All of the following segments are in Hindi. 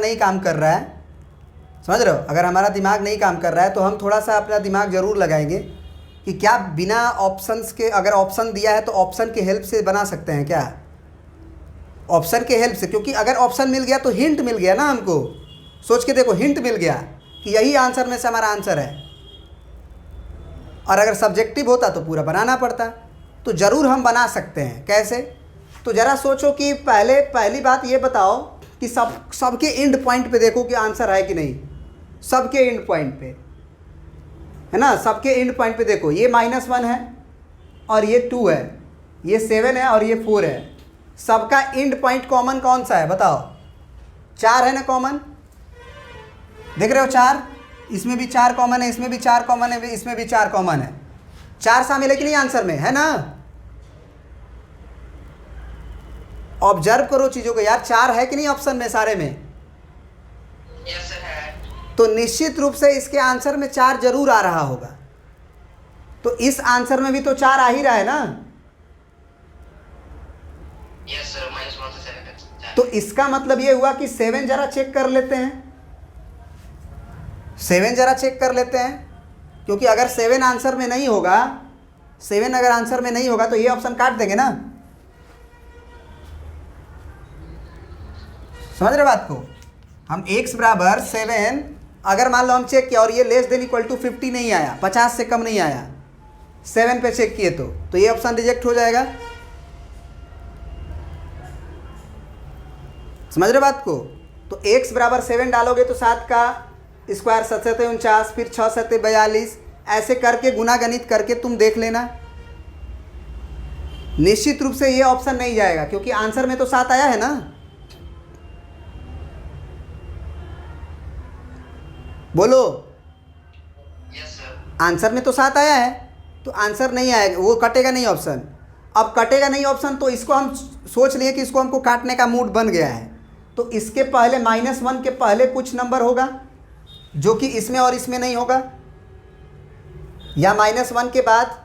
नहीं काम कर रहा है, समझ रहे हो, अगर हमारा दिमाग नहीं काम कर रहा है तो हम थोड़ा सा अपना दिमाग ज़रूर लगाएंगे कि क्या बिना ऑप्शंस के, अगर ऑप्शन दिया है तो ऑप्शन के हेल्प से बना सकते हैं क्या, ऑप्शन के हेल्प से, क्योंकि अगर ऑप्शन मिल गया तो हिंट मिल गया ना हमको। सोच के देखो, हिंट मिल गया कि यही आंसर में से हमारा आंसर है। और अगर सब्जेक्टिव होता तो पूरा बनाना पड़ता। तो ज़रूर हम बना सकते हैं। कैसे? तो ज़रा सोचो कि पहली बात ये बताओ कि सबके एंड पॉइंट पे देखो कि आंसर है कि नहीं। सबके एंड पॉइंट पे है ना, सबके एंड पॉइंट पे देखो, ये -1 है और ये 2 है, ये 7 है और ये 4 है। सबका एंड पॉइंट कॉमन कौन सा है बताओ? 4 है ना कॉमन, देख रहे हो 4, इसमें भी 4 कॉमन है, इसमें भी 4 कॉमन है, इसमें भी 4 कॉमन है। 4 शामिल है कि नहीं आंसर में, है ना? ऑब्जर्व करो चीज़ों को यार, 4 है कि नहीं ऑप्शन में सारे में? यस सर है। तो निश्चित रूप से इसके आंसर में 4 जरूर आ रहा होगा। तो इस आंसर में भी तो 4 आ ही रहा है ना। यस सर, -1 से 7 तक। तो इसका मतलब ये हुआ कि 7 जरा चेक कर लेते हैं, 7 जरा चेक कर लेते हैं, क्योंकि अगर 7 आंसर में नहीं होगा, 7 अगर आंसर में नहीं होगा तो ये ऑप्शन काट देंगे ना। समझ रहे बात को? हम x बराबर 7 अगर मान लो हम चेक किया और ये <=50 नहीं आया, 50 से कम नहीं आया, 7 पे चेक किए तो ये ऑप्शन रिजेक्ट हो जाएगा। समझ रहे बात को? तो x बराबर 7 डालोगे तो 7 का स्क्वायर 7 7 49, फिर 6 7 42, ऐसे करके गुना गणित करके तुम देख लेना। निश्चित रूप से ये ऑप्शन नहीं जाएगा, क्योंकि आंसर में तो 7 आया है ना। बोलो, यस सर। आंसर में तो 7 आया है, तो आंसर नहीं आएगा, वो कटेगा नहीं ऑप्शन। अब कटेगा नहीं ऑप्शन तो इसको हम सोच लिए कि इसको हमको काटने का मूड बन गया है, तो इसके पहले -1 के पहले कुछ नंबर होगा जो कि इसमें और इसमें नहीं होगा, या -1 के बाद,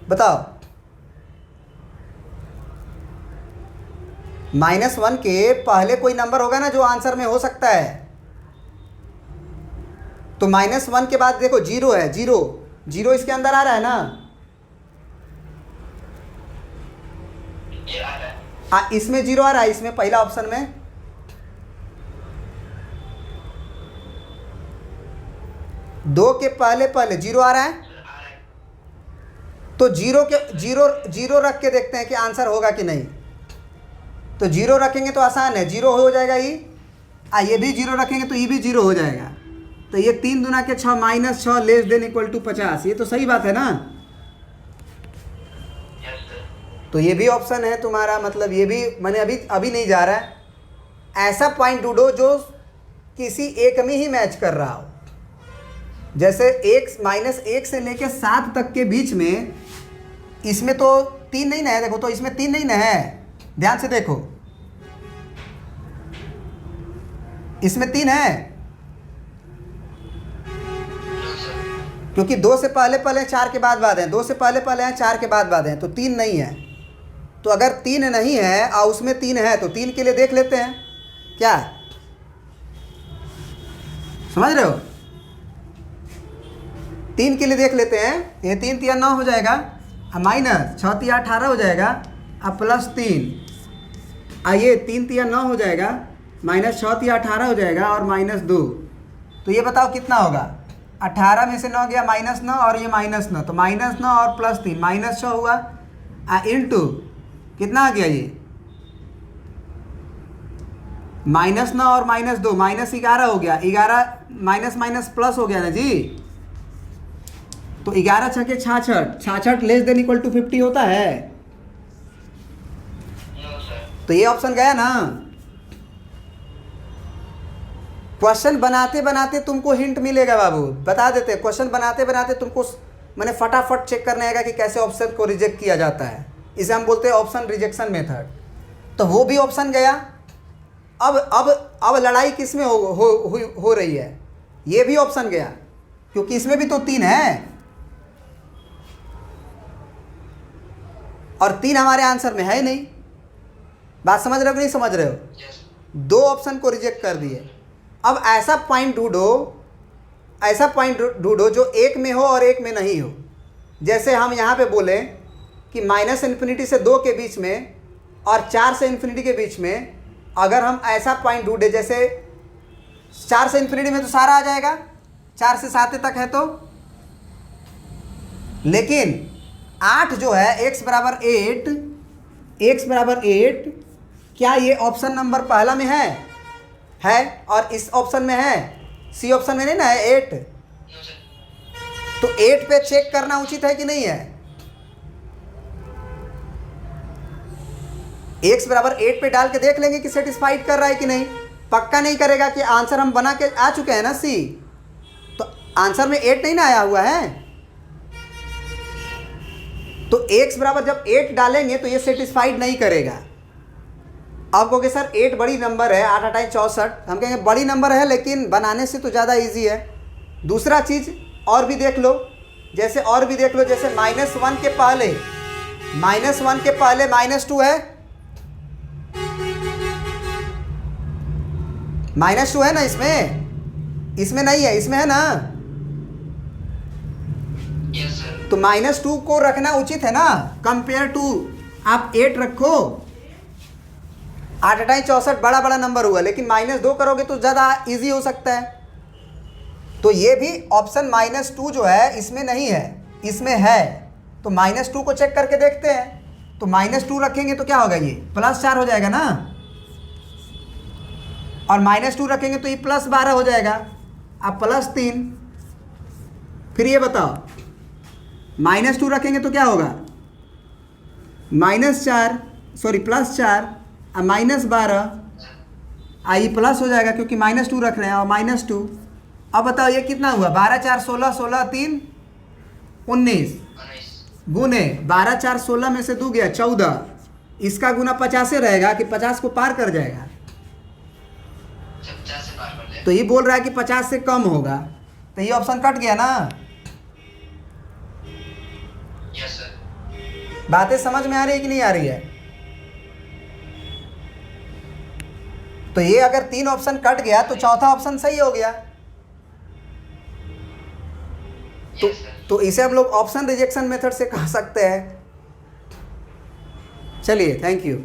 बताओ। -1 के पहले कोई नंबर होगा ना जो आंसर में हो सकता है। तो -1 के बाद देखो 0 है, 0 इसके अंदर आ रहा है ना। ये आ रहा है। इसमें 0 आ रहा है, इसमें पहला ऑप्शन में। दो के पहले 0 आ रहा है, तो 0 रख के देखते हैं कि आंसर होगा कि नहीं। तो 0 रखेंगे तो आसान है, 0 हो जाएगा ये। ये भी 0 रखेंगे तो ये भी 0 हो जाएगा। तो ये 3 दूना के 6 -6 <= 50, ये तो सही बात है ना। Yes sir. तो ये भी ऑप्शन है तुम्हारा, मतलब ये भी मैंने अभी नहीं जा रहा है। ऐसा पॉइंट ढूंढो जो किसी एक में ही मैच कर रहा हो। जैसे -1 से लेके 7 तक के बीच में, इसमें तो 3 नहीं ना है, देखो तो इसमें 3 नहीं ना है, ध्यान से देखो, इसमें 3 है, क्योंकि 2 से पहले 4 के बाद हैं, 2 से पहले हैं, 4 के बाद हैं, तो 3 नहीं है। तो अगर 3 नहीं है और उसमें 3 है तो 3 के लिए देख लेते हैं क्या, समझ रहे हो? 3 के लिए देख लेते हैं। ये 3 3 9 हो जाएगा, -6 3 18 हो जाएगा, अब +3, ये 3 3 9 हो जाएगा, -6 3 18 हो जाएगा और -2। तो ये बताओ कितना होगा? 18 में से 9 गया -9 और ये -9, तो -9 और +3 -6 हुआ, इंटू कितना आ गया ये -9 और -2 -11 हो गया, 11 माइनस प्लस हो गया ना जी। तो 11 छके 66 <=50 होता है। No sir. तो ये ऑप्शन गया ना। क्वेश्चन बनाते बनाते तुमको हिंट मिलेगा बाबू, बता देते। क्वेश्चन बनाते बनाते तुमको मैंने फटाफट चेक करने आएगा कि कैसे ऑप्शन को रिजेक्ट किया जाता है। इसे हम बोलते हैं ऑप्शन रिजेक्शन मेथड। तो वो भी ऑप्शन गया। अब लड़ाई किस में हो रही है? ये भी ऑप्शन गया, क्योंकि इसमें भी तो 3 है और 3 हमारे आंसर में है ही नहीं। बात समझ रहे हो कि नहीं समझ रहे हो? यस दो ऑप्शन को रिजेक्ट कर दिए। अब ऐसा पॉइंट ढूंढो जो एक में हो और एक में नहीं हो। जैसे हम यहाँ पे बोले कि -∞ से 2 के बीच में और 4 से ∞ के बीच में अगर हम ऐसा पॉइंट ढूंढे, जैसे 4 से ∞ में तो सारा आ जाएगा, 4 से 7 तक है तो, लेकिन 8 जो है x बराबर 8, क्या ये ऑप्शन नंबर पहला में है और इस ऑप्शन में है, सी ऑप्शन में नहीं ना है 8, नो सर। तो 8 पे चेक करना उचित है कि नहीं है? x बराबर 8 पे डाल के देख लेंगे कि सेटिस्फाइड कर रहा है कि नहीं। पक्का नहीं करेगा कि आंसर हम बना के आ चुके हैं ना सी, तो आंसर में 8 नहीं ना आया हुआ है, तो x बराबर जब 8 डालेंगे तो ये सेटिस्फाइड नहीं करेगा। आप कहोगे सर 8 बड़ी नंबर है, 8 8 64, हम कहेंगे बड़ी नंबर है लेकिन बनाने से तो ज़्यादा इजी है। दूसरा चीज़ और भी देख लो, जैसे -1 के पहले -2 है, -2 है ना, इसमें नहीं है, इसमें है ना, यस सर। तो -2 को रखना उचित है ना, कंपेयर टू आप 8 रखो। 8 8 64 बड़ा नंबर हुआ, लेकिन -2 करोगे तो ज़्यादा इजी हो सकता है। तो ये भी ऑप्शन -2 जो है इसमें नहीं है, इसमें है, तो -2 को चेक करके देखते हैं। तो -2 रखेंगे तो क्या होगा, ये +4 हो जाएगा ना, और -2 रखेंगे तो ये +12 हो जाएगा, अब +3। फिर ये बताओ -2 रखेंगे तो क्या होगा, -4 अब -12, ये प्लस हो जाएगा क्योंकि -2 रख रहे हैं, और -2। अब बताओ ये कितना हुआ, 12 4 16, 16 3 19, 19। गुने 12 4 16 में से 2 गया 14, इसका गुना 50 से रहेगा कि 50 को पार कर जाएगा, जब 50 से पार कर जाए तो ये बोल रहा है कि 50 से कम होगा, तो ये ऑप्शन कट गया ना। Yes sir. बातें समझ में आ रही है कि नहीं आ रही है? तो ये अगर 3 ऑप्शन कट गया तो चौथा ऑप्शन सही हो गया। Yes sir. तो इसे हम लोग ऑप्शन रिजेक्शन मेथड से कह सकते हैं। चलिए, थैंक यू।